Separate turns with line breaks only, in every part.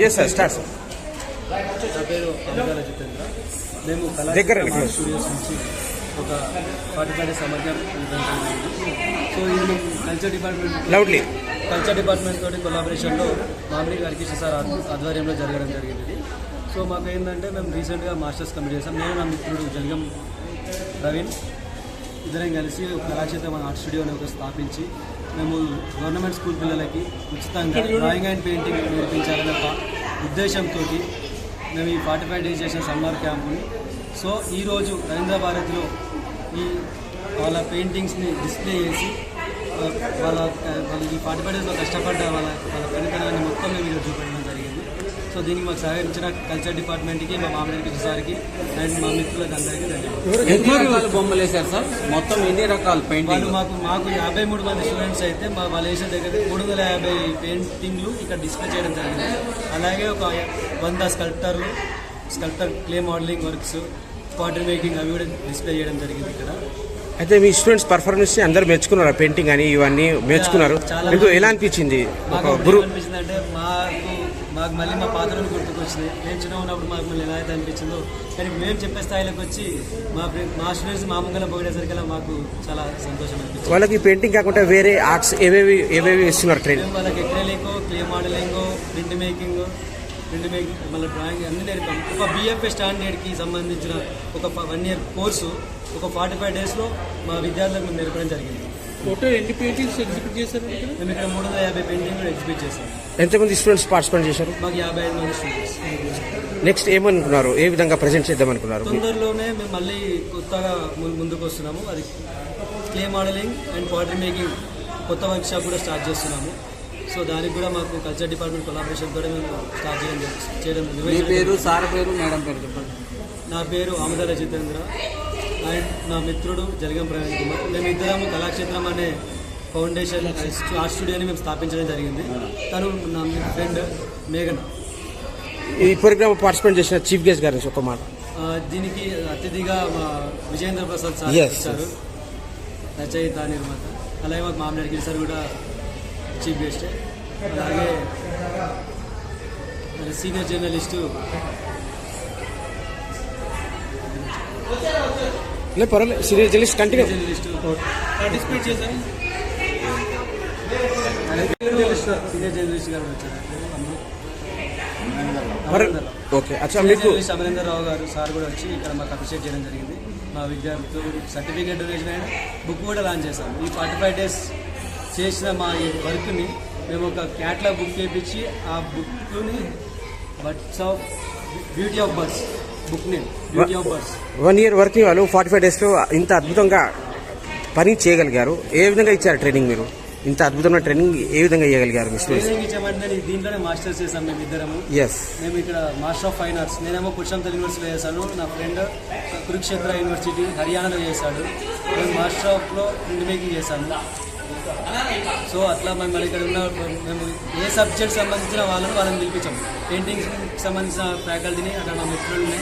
Yes sir start sir.
నా పేరు అమృతాల జితేంద్ర. మేము కళా స్టూడియోస్ నుంచి ఒక 45 డేస్ సమర్థం సో ఇది మేము కల్చర్ డిపార్ట్మెంట్ తోటి కొలాబరేషన్లో మామిడి హరికృష్ణ సార్ ఆధ్వర్యంలో జరగడం జరిగింది. సో మాకు ఏంటంటే మేము రీసెంట్గా మాస్టర్స్ కంప్లీట్ చేసాం. నేను నా మిత్రుడు జంగం ప్రవీణ్ ఇద్దరం కలిసి కళాక్షేత్రం ఆర్ట్ స్టూడియోని ఒక స్థాపించి మేము గవర్నమెంట్ స్కూల్ పిల్లలకి ఉచితంగా డ్రాయింగ్ అండ్ పెయింటింగ్ నేర్పించాలనే ఒక ఉద్దేశంతో మేము ఈ 45 డేస్ చేసిన సమ్మర్ క్యాంపుని సో ఈరోజు రవీంద్ర భారతిలో వాళ్ళ పెయింటింగ్స్ని డిస్ప్లే చేసి వాళ్ళు ఈ 45 డేస్లో కష్టపడ్డ వాళ్ళ పనితనాన్ని మొత్తం మేము ఇక్కడ చూపెట్టడం జరిగింది. సో దీనికి మాకు సహకరించిన కల్చర్ డిపార్ట్మెంట్కి మా మామిడి సార్కి అండ్ మా మిత్రులకు అందరికీ ధన్యవాదాలు.
బొమ్మలు వేశారు సార్, మొత్తం ఎన్ని రకాల పెయింటింగ్?
మాకు 53 మంది స్టూడెంట్స్ అయితే వాళ్ళు వేసిన దగ్గర 350 పెయింటింగ్లు ఇక్కడ డిస్ప్లే చేయడం జరిగింది. అలాగే ఒక 100 sculptor clay modelling works, Potter making అవి కూడా డిస్ప్లే చేయడం జరిగింది ఇక్కడ.
అయితే మీ స్టూడెంట్స్ పర్ఫార్మెన్స్ అందరూ మెచ్చుకున్నారు, పెయింటింగ్ అని ఇవన్నీ మెచ్చుకున్నారు. మీకు ఎలా అనిపించింది?
అనిపించింది అంటే మాకు మళ్ళీ మా పాత్రలు గుర్తుకొచ్చినాయి. నేను చిన్న ఉన్నప్పుడు మాకు మళ్ళీ ఎలా అయితే అనిపించిందో, కానీ మేము చెప్పే స్థాయిలోకి వచ్చి మా స్టూడెంట్స్ మా ముంగల పోయేసరికల్లా మాకు చాలా సంతోషం అనిపించింది.
వాళ్ళకి పెయింటింగ్ కాకుండా వేరే ఆర్ట్స్ ఏవేవి ఇస్తున్నారు ట్రైనింగ్?
వాళ్ళకి ఎక్రెలిక్, క్లే మోడలింగ్, ప్రింట్ మేకింగ్ మళ్ళీ డ్రాయింగ్ అన్ని నేర్పాం. ఒక BFA స్టాండర్డ్కి సంబంధించిన ఒక 1 year కోర్సు ఒక 45 డేస్లో మా విద్యార్థులకు మేము నేర్పడం జరిగింది.
టోటల్ ఎన్ని పెయింటింగ్స్ ఎగ్జిబిట్ చేశారు?
మేము ఇక్కడ 350 పెయింటింగ్ ఎగ్జిబిట్ చేశాం.
ఎంతమంది స్టూడెంట్స్ పార్టిసిపేట్ చేశారు?
మాకు 55 మంది స్టూడెంట్స్.
నెక్స్ట్ ఏమనుకున్నారు, ఏ విధంగా ప్రజెంట్ చేద్దాం అనుకున్నారు?
తొందరలోనే మేము మళ్ళీ కొత్తగా ముందుకు వస్తున్నాము. అది clay modelling and Potter making కొత్త వర్క్ షాప్ కూడా స్టార్ట్ చేస్తున్నాము. సో దానికి కూడా మాకు కల్చర్ డిపార్ట్మెంట్ కొలాబరేషన్ తోటి మేము స్టార్ట్ చేయడం.
మీ పేరు, సార్ పేరు, మేడం పేరు చెప్పండి.
నా పేరు అమృతాల జితేంద్ర అండ్ నా మిత్రుడు జలగం ప్రవీణ్ కుమార్. మేము ఇద్దరము కళాక్షేత్రం అనే ఫౌండేషన్ ఆర్ట్ స్టూడియోని మేము స్థాపించడం జరిగింది. తను నా ఫ్రెండ్ మేఘన.
ఈ ప్రోగ్రామ్ పార్టిసిపేట్ చేసిన చీఫ్ గెస్ట్ గారు ఒక మాట.
దీనికి అతిథిగా మా విజయేంద్ర ప్రసాద్ సార్ వచ్చారు, రచయిత నిర్మాత. అలాగే మాకు మామిడి హరికృష్ణ సార్ కూడా చీఫ్ గెస్ట్. అలాగే సీనియర్ జర్నలిస్టు
పర్వాలేదు సీనియర్ జర్నలిస్ట్
పార్టిసిపేట్ చేశారు. సీనియర్ జర్నలిస్ట్ గారు వచ్చారు. అమరేందర్ రావు గారు సార్ కూడా వచ్చి ఇక్కడ మాకు అప్రిషియేట్ చేయడం జరిగింది. మా విద్యార్థులు సర్టిఫికేట్ డొనేషన్ అయిన బుక్ కూడా లాంచ్ చేశాము. ఈ 45 డేస్ చేసిన మా ఈ వర్క్ని మేము ఒక క్యాట్లాగ్ బుక్ చేయించి ఆ బుక్ని words of beauty of birds book name beauty of birds
1 year working వాళ్ళు 45 డేస్లో ఇంత అద్భుతంగా పని చేయగలిగారు. ఏ విధంగా ఇచ్చారు ట్రైనింగ్? మీరు ఇంత అద్భుతమైన ట్రైనింగ్ ఏ విధంగా చేయగలిగారు?
ట్రైనింగ్ ఇచ్చామంటే దీంట్లోనే మాస్టర్స్ చేసాం మేము ఇద్దరము. మేము ఇక్కడ మాస్టర్ ఆఫ్ ఫైన్ ఆర్ట్స్, నేనేమో పురుషోత్తమ యూనివర్సిటీలో చేశాను, నా ఫ్రెండ్ కురుక్షేత్ర యూనివర్సిటీ హర్యానాలో చేశాడు. మేము మాస్టర్ ఆఫ్లో ప్రింట్ మేకింగ్ చేశాము. సో అట్లా మేము ఇక్కడ ఉన్న మేము ఏ సబ్జెక్ట్ సంబంధించిన వాళ్ళని పిలిపించాము. పెయింటింగ్స్ సంబంధించిన ఫ్యాకల్టీని అక్కడ మా మిత్రులని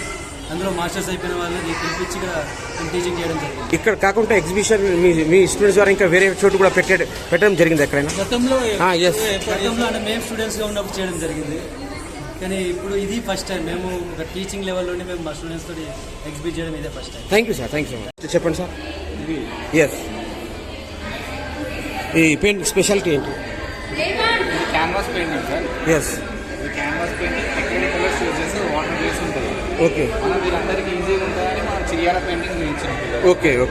అందులో మాస్టర్స్ అయిపోయిన వాళ్ళని పిలిపించి ఇక్కడ టీచింగ్ చేయడం జరిగింది.
ఇక్కడ కాకుండా ఎగ్జిబిషన్ మీ స్టూడెంట్స్ ద్వారా ఇంకా వేరే చోటు కూడా పెట్టడం జరిగింది ఎక్కడైనా?
గతంలో అంటే మేము స్టూడెంట్స్గా ఉన్నప్పుడు చేయడం జరిగింది, కానీ ఇప్పుడు ఇది ఫస్ట్ టైం. మేము ఒక టీచింగ్ లెవెల్లోనే మేము మా స్టూడెంట్స్ తోటి ఎగ్జిబిట్ చేయడం ఇదే first time.
Thank you sir. చెప్పండి సార్. ఈ పెయింట్ స్పెషాలిటీ ఏంటి?
Canvas painting sir. Canvas painting acrylic colours use చేసి వాటర్ బేస్ ఉంటుంది.
ఓకే,
మనం వీళ్ళందరికీ ఈజీగా ఉంటుందని మనం చియార పెయింటింగ్ చేయించాం. ఇదేమో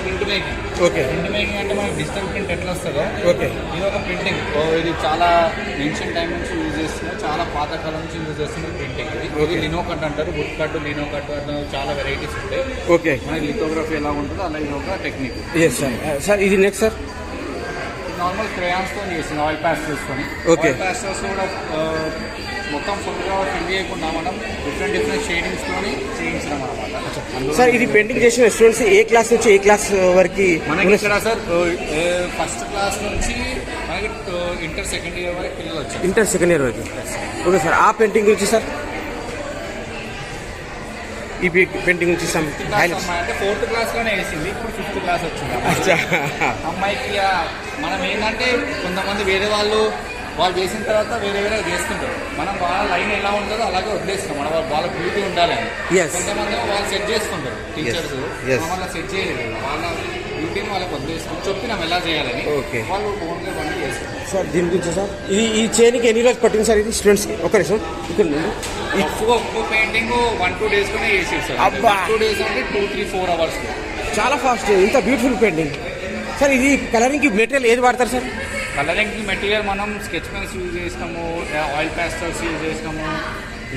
ప్రింట్ మేకింగ్. ప్రింట్ మేకింగ్ అంటే మనకి డిజిటల్ ప్రింట్ ఎట్లా వస్తుందో ఇది ఒక ప్రింటింగ్. ఇది చాలా ఏన్షియంట్ టైం నుంచి యూజ్ చేస్తున్నారు, చాలా పాతకాలం నుంచి యూజ్ చేస్తున్నారు ప్రింటింగ్. ఇది లినో కట్ అంటారు, వుడ్ కట్, లినో కట్ అట్లా చాలా వెరైటీస్ ఉంటాయి. మనకి లిథోగ్రఫీ ఎలా ఉంటుందో అలా ఇది ఒక టెక్నిక్.
సార్ ఇది నెక్స్ట్ సార్
నార్మల్ క్రేయాన్స్తో చేసింది, ఆయిల్ ప్యాస్టల్స్తో. ప్యాస్టల్స్ కూడా మొత్తం ఫుల్గా ఫిల్ చేయకుండా మనం డిఫరెంట్ షేడింగ్స్తో చేయించడం అనమాట.
సార్ ఇది పెయింటింగ్ చేసిన స్టూడెంట్స్ ఏ క్లాస్ నుంచి ఏ క్లాస్ వరకు?
మనకి ఇక్కడ సార్ ఫస్ట్ క్లాస్ నుంచి మనకి ఇంటర్ సెకండ్ ఇయర్ వరకు పిల్లలు వచ్చారు.
ఇంటర్ సెకండ్ ఇయర్ వరకు. ఓకే సార్, ఆ పెయింటింగ్ గురించి సార్ ఈ పెయింటింగ్ నుంచి
అంటే 4th క్లాస్లోనే వేసింది, ఇప్పుడు 5th క్లాస్ వచ్చింది అమ్మాయికి. మనం ఏంటంటే కొంతమంది వేరే వాళ్ళు వాళ్ళు చేసిన తర్వాత వేరే వేరే చేస్తుంటారు. మనం వాళ్ళ లైన్ ఎలా ఉంటుందో అలాగే వదిలేస్తున్నాం. మన వాళ్ళ బ్యూటీ ఉండాలని.
Yes.
కొంతమంది వాళ్ళు సెట్ చేసుకుంటారు టీచర్స్,
Yes.
మమ్మల్ని సెట్ చేయలేదు. వాళ్ళ బ్యూటీని వాళ్ళకి వదిలేసుకుని చెప్పినాం ఎలా చేయాలని.
Okay.
వాళ్ళు ఓన్గా బండి చేస్తారు.
సార్ దీని గురించి సార్ ఈ చైన్కి ఎన్ని రోజులు పట్టింది సార్ ఇది స్టూడెంట్స్కి? ఒక నిమిషం ఇక్కడ నుండి.
ఒక్కో పెయింటింగ్ 1-2 days లోనే చేసేస్తారు.
అబ్బా.
2 days అంటే 2-3-4 hours.
చాలా ఫాస్ట్, ఇంత బ్యూటిఫుల్ పెయింటింగ్. సార్ ఇది కలరింగ్కి మెటీరియల్ ఏది వాడతారు సార్?
కలరింగ్ మెటీరియల్ మనం స్కెచ్ పెన్స్ యూజ్ చేసినాము, ఆయిల్ ప్యాస్టల్స్ యూజ్ చేసినాము,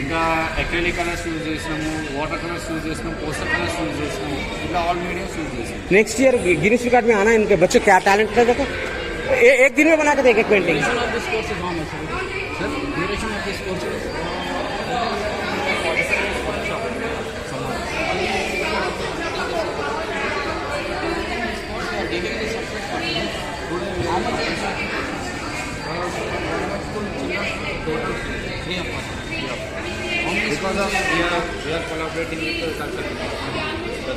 ఇంకా అక్రిలిక్ కలర్స్ యూజ్ చేసినాము, వాటర్ కలర్స్ యూజ్ చేసినాము, పోస్టర్ కలర్స్ యూజ్ చేసినాము, ఇట్లా ఆల్ మీడియంస్ యూజ్ చేసినాము.
नेक्स्ट ईयर गिनीज रिकॉर्ड में आना है इनके बच्चों क्या टैलेंट है देखो एक दिन में बना के देखे painting
Duration of this course is how much, sir? Duration of this course is
Because of we are collaborating with the culture.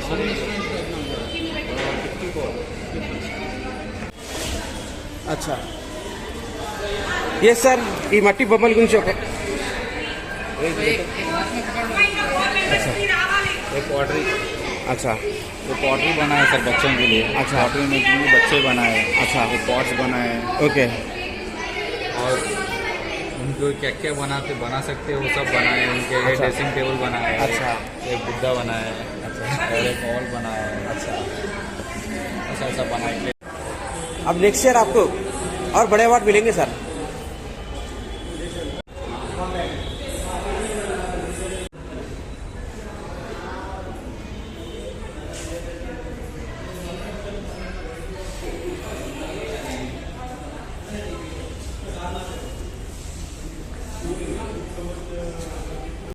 How many students right now? 54.
अच्छा ये सर ఈ మట్టి బొమ్మల గురించి ఒక
एक पॉटरी,
अच्छा
वो पॉटरी बनाए सर बच्चों के लिए.
अच्छा.
पॉटरी मेकिंग में बच्चे बनाए.
अच्छा.
वो पॉट्स बनाए
ओके
और उनको क्या क्या बना सकते हैं वो सब बनाए. उनके
अच्छा.
ड्रेसिंग टेबल बनाए.
अच्छा.
एक बुद्धा बनाए. अच्छा. और एक हॉल बनाए. अच्छा. ऐसा ऐसा बनाए.
अब नेक्स्ट ईयर आपको और बड़े अवार्ड मिलेंगे सर.